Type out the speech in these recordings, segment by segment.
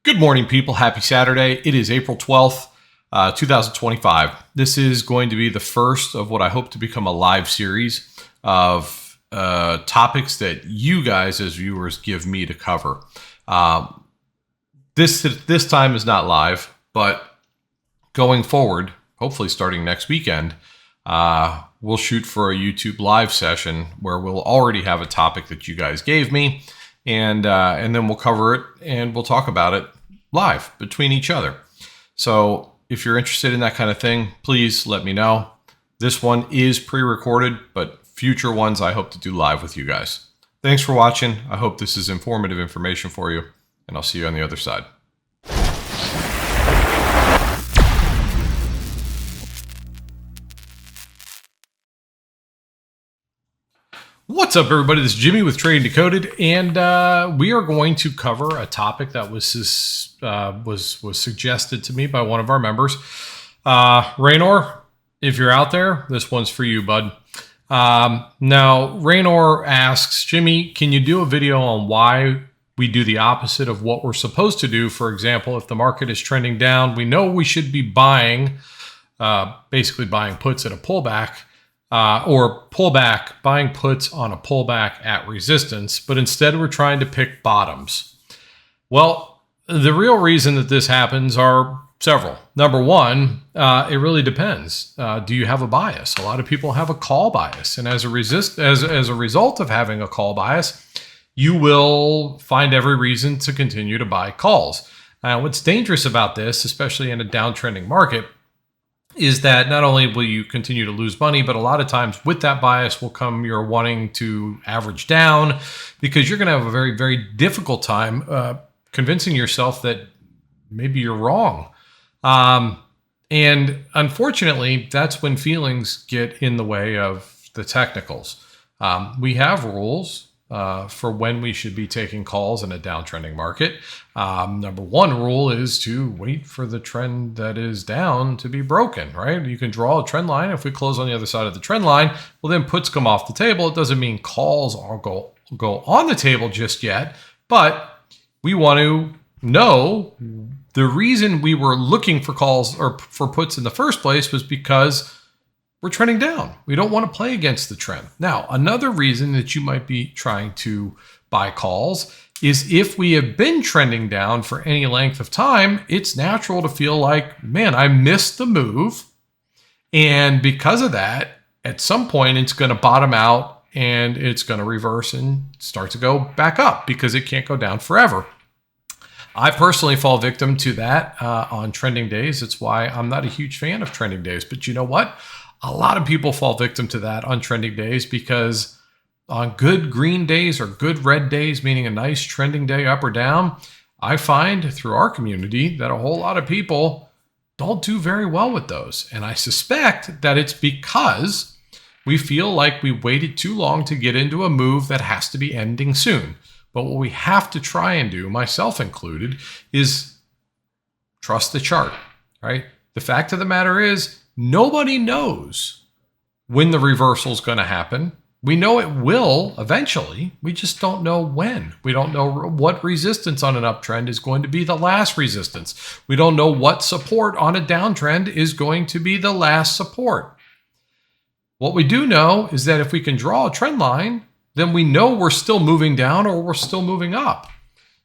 Good morning, people. Happy Saturday. It is April 12th, 2025. This is going to be the first of what I hope to become a live series of topics that you guys as viewers give me to cover. This time is not live, but going forward, hopefully starting next weekend, we'll shoot for a YouTube live session where we'll already have a topic that you guys gave me. And then we'll cover it and we'll talk about it live between each other. So if you're interested in that kind of thing, please let me know. This one is pre-recorded, but future ones I hope to do live with you guys. Thanks for watching. I hope this is informative information for you, and I'll see you on the other side. What's up, everybody? This is Jimmy with Trading Decoded, and we are going to cover a topic that was suggested to me by one of our members. Raynor, if you're out there, this one's for you, bud. Now, Raynor asks, Jimmy, can you do a video on why we do the opposite of what we're supposed to do? For example, if the market is trending down, we know we should be buying, basically buying puts at a pullback. Or pullback, buying puts on a pullback at resistance, but instead we're trying to pick bottoms. Well, the real reason that this happens are several. Number one, it really depends. Do you have a bias? A lot of people have a call bias, and as a result of having a call bias, you will find every reason to continue to buy calls. What's dangerous about this, especially in a downtrending market, is that not only will you continue to lose money, but a lot of times with that bias will come your wanting to average down, because you're going to have a very, very difficult time convincing yourself that maybe you're wrong. And unfortunately, that's when feelings get in the way of the technicals. We have rules for when we should be taking calls in a downtrending market. Number one rule is to wait for the trend that is down to be broken, right? You can draw a trend line. If we close on the other side of the trend line, well, then puts come off the table. It doesn't mean calls all go on the table just yet, but we want to know the reason we were looking for calls or for puts in the first place was because we're trending down. We don't want to play against the trend. Now, another reason that you might be trying to buy calls is if we have been trending down for any length of time, it's natural to feel like, man, I missed the move. And because of that, at some point, it's going to bottom out and it's going to reverse and start to go back up because it can't go down forever. I personally fall victim to that on trending days. It's why I'm not a huge fan of trending days. But you know what? A lot of people fall victim to that on trending days, because on good green days or good red days, meaning a nice trending day up or down, I find through our community that a whole lot of people don't do very well with those. And I suspect that it's because we feel like we waited too long to get into a move that has to be ending soon. But what we have to try and do, myself included, is trust the chart, right? The fact of the matter is, nobody knows when the reversal is going to happen. We know it will eventually. We just don't know when. We don't know what resistance on an uptrend is going to be the last resistance. We don't know what support on a downtrend is going to be the last support. What we do know is that if we can draw a trend line, then we know we're still moving down or we're still moving up.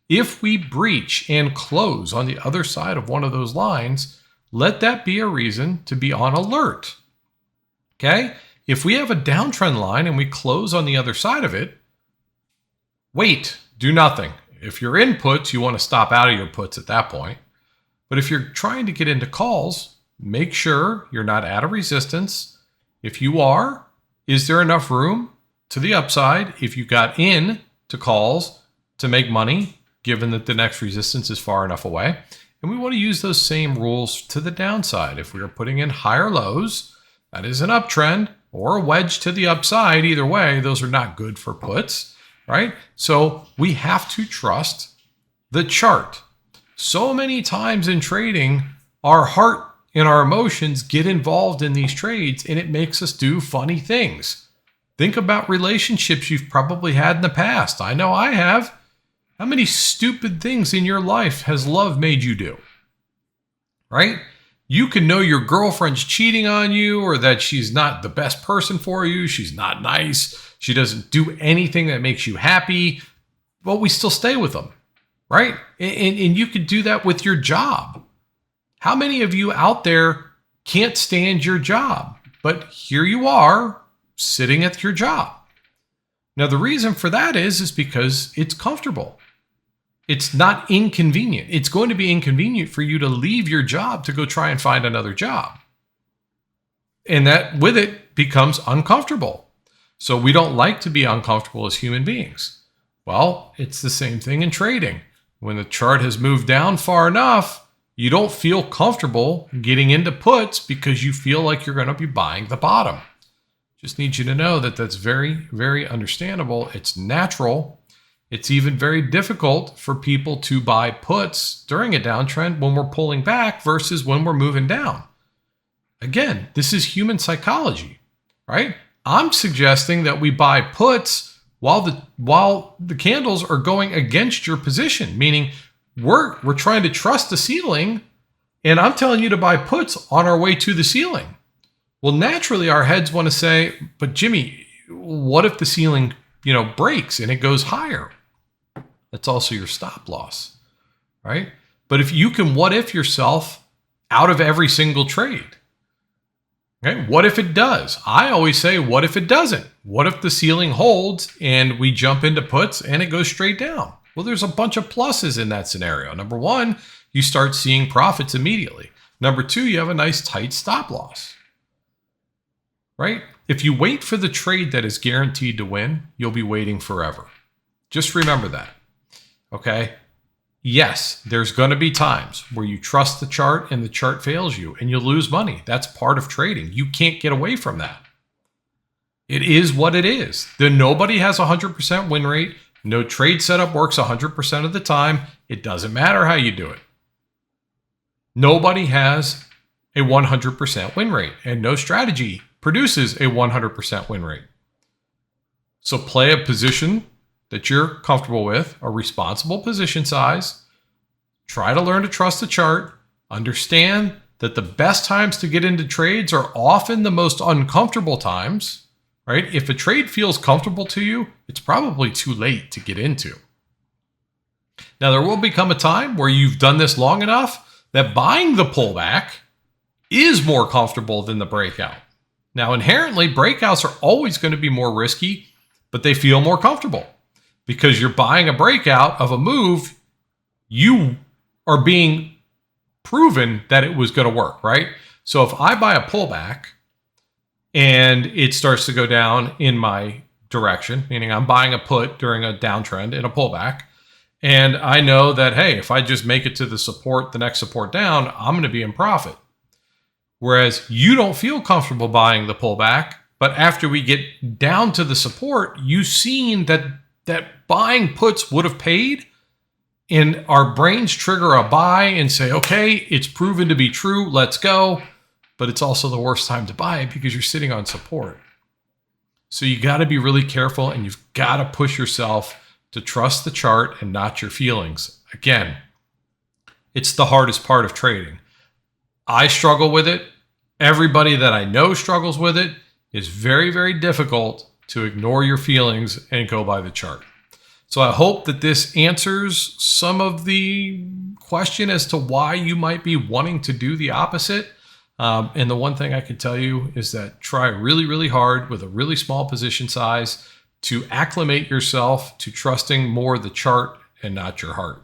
If we breach and close on the other side of one of those lines, let that be a reason to be on alert. Okay? If we have a downtrend line and we close on the other side of it, wait, do nothing. If you're in puts, you want to stop out of your puts at that point. But if you're trying to get into calls, make sure you're not at a resistance. If you are, is there enough room to the upside if you got in to calls to make money, given that the next resistance is far enough away? And we want to use those same rules to the downside. If we are putting in higher lows, that is an uptrend or a wedge to the upside. Either way, those are not good for puts, right? So we have to trust the chart. So many times in trading, our heart and our emotions get involved in these trades, and it makes us do funny things. Think about relationships you've probably had in the past. I know I have. How many stupid things in your life has love made you do? Right? You can know your girlfriend's cheating on you or that she's not the best person for you. She's not nice. She doesn't do anything that makes you happy, but we still stay with them, right? And you could do that with your job. How many of you out there can't stand your job, but here you are sitting at your job? Now, the reason for that is because it's comfortable. It's not inconvenient. It's going to be inconvenient for you to leave your job to go try and find another job. And that with it becomes uncomfortable. So we don't like to be uncomfortable as human beings. Well, it's the same thing in trading. When the chart has moved down far enough, you don't feel comfortable getting into puts because you feel like you're going to be buying the bottom. Just need you to know that that's very, very understandable. It's natural. It's even very difficult for people to buy puts during a downtrend when we're pulling back versus when we're moving down. Again, this is human psychology, right? I'm suggesting that we buy puts while the candles are going against your position, meaning we're trying to trust the ceiling, and I'm telling you to buy puts on our way to the ceiling. Well, naturally, our heads want to say, but Jimmy, what if the ceiling, breaks and it goes higher? That's also your stop loss, right? But if you can what if yourself out of every single trade, okay? What if it does? I always say, what if it doesn't? What if the ceiling holds and we jump into puts and it goes straight down? Well, there's a bunch of pluses in that scenario. Number one, you start seeing profits immediately. Number two, you have a nice tight stop loss, right? If you wait for the trade that is guaranteed to win, you'll be waiting forever. Just remember that. Okay. Yes, there's going to be times where you trust the chart and the chart fails you and you lose money. That's part of trading. You can't get away from that. It is what it is. Nobody has a 100% win rate. No trade setup works 100% of the time. It doesn't matter how you do it. Nobody has a 100% win rate, and no strategy produces a 100% win rate. So play a position that you're comfortable with, a responsible position size. Try to learn to trust the chart. Understand that the best times to get into trades are often the most uncomfortable times, right? If a trade feels comfortable to you, it's probably too late to get into. Now, there will become a time where you've done this long enough that buying the pullback is more comfortable than the breakout. Now, inherently, breakouts are always going to be more risky, but they feel more comfortable. Because you're buying a breakout of a move, you are being proven that it was going to work, right? So if I buy a pullback and it starts to go down in my direction, meaning I'm buying a put during a downtrend in a pullback, and I know that, hey, if I just make it to the next support down, I'm going to be in profit. Whereas you don't feel comfortable buying the pullback, but after we get down to the support, you've seen that buying puts would have paid, and our brains trigger a buy and say, okay, it's proven to be true, let's go. But it's also the worst time to buy it because you're sitting on support. So you got to be really careful, and you've got to push yourself to trust the chart and not your feelings. Again, it's the hardest part of trading. I struggle with it. Everybody that I know struggles with it. It's very, very difficult to ignore your feelings and go by the chart. So I hope that this answers some of the question as to why you might be wanting to do the opposite. And the one thing I can tell you is that try really, really hard with a really small position size to acclimate yourself to trusting more the chart and not your heart.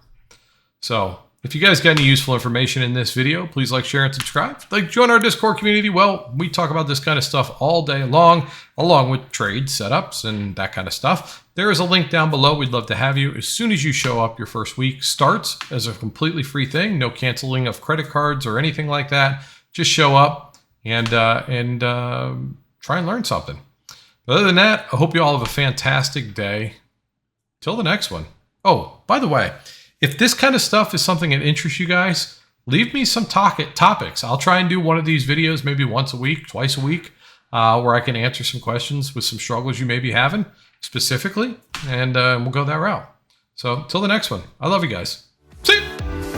So if you guys got any useful information in this video, please like, share, and subscribe. Join our Discord community. Well, we talk about this kind of stuff all day long, along with trade setups and that kind of stuff. There is a link down below. We'd love to have you. As soon as you show up, your first week starts as a completely free thing. No canceling of credit cards or anything like that. Just show up and try and learn something. But other than that, I hope you all have a fantastic day. Till the next one. Oh, by the way, if this kind of stuff is something that interests you guys, leave me some topics. I'll try and do one of these videos maybe once a week, twice a week, where I can answer some questions with some struggles you may be having specifically, and we'll go that route. So till the next one, I love you guys. See ya.